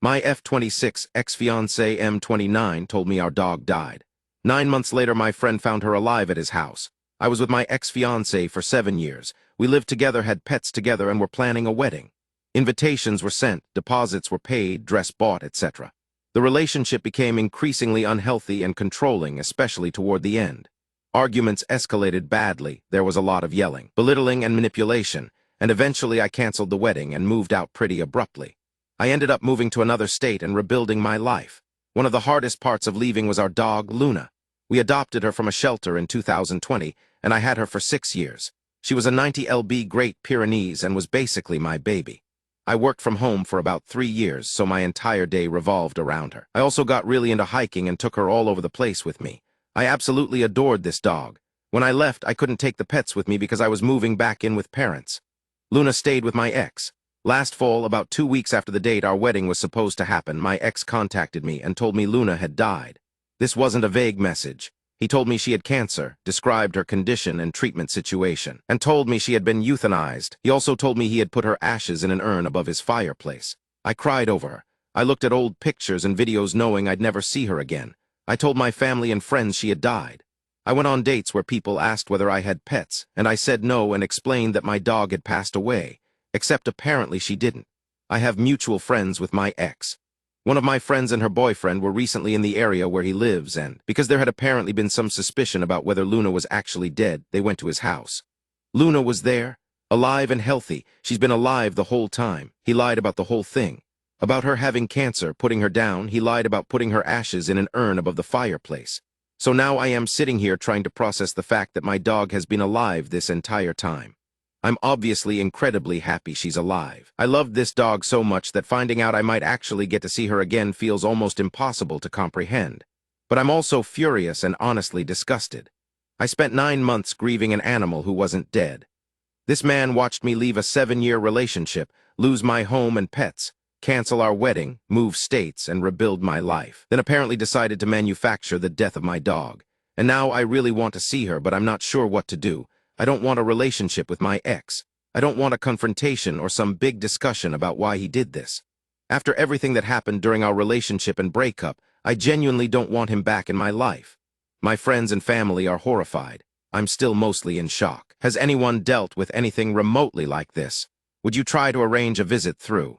My F-26 ex-fiancée M29 told me our dog died. 9 months later, my friend found her alive at his house. I was with my ex-fiancée for 7 years. We lived together, had pets together, and were planning a wedding. Invitations were sent, deposits were paid, dress bought, etc. The relationship became increasingly unhealthy and controlling, especially toward the end. Arguments escalated badly, there was a lot of yelling, belittling, and manipulation, and eventually I canceled the wedding and moved out pretty abruptly. I ended up moving to another state and rebuilding my life. One of the hardest parts of leaving was our dog, Luna. We adopted her from a shelter in 2020, and I had her for 6 years. She was a 90 lb Great Pyrenees and was basically my baby. I worked from home for about 3 years, so my entire day revolved around her. I also got really into hiking and took her all over the place with me. I absolutely adored this dog. When I left, I couldn't take the pets with me because I was moving back in with parents. Luna stayed with my ex. Last fall, about 2 weeks after the date our wedding was supposed to happen, my ex contacted me and told me Luna had died. This wasn't a vague message. He told me she had cancer, described her condition and treatment situation, and told me she had been euthanized. He also told me he had put her ashes in an urn above his fireplace. I cried over her. I looked at old pictures and videos knowing I'd never see her again. I told my family and friends she had died. I went on dates where people asked whether I had pets, and I said no and explained that my dog had passed away. Except apparently she didn't. I have mutual friends with my ex. One of my friends and her boyfriend were recently in the area where he lives, and because there had apparently been some suspicion about whether Luna was actually dead, they went to his house. Luna was there, alive and healthy. She's been alive the whole time. He lied about the whole thing. About her having cancer, putting her down, he lied about putting her ashes in an urn above the fireplace. So now I am sitting here trying to process the fact that my dog has been alive this entire time. I'm obviously incredibly happy she's alive. I loved this dog so much that finding out I might actually get to see her again feels almost impossible to comprehend. But I'm also furious and honestly disgusted. I spent 9 months grieving an animal who wasn't dead. This man watched me leave a 7-year relationship, lose my home and pets, cancel our wedding, move states, and rebuild my life. Then apparently decided to manufacture the death of my dog. And now I really want to see her, but I'm not sure what to do. I don't want a relationship with my ex. I don't want a confrontation or some big discussion about why he did this. After everything that happened during our relationship and breakup, I genuinely don't want him back in my life. My friends and family are horrified. I'm still mostly in shock. Has anyone dealt with anything remotely like this? Would you try to arrange a visit through?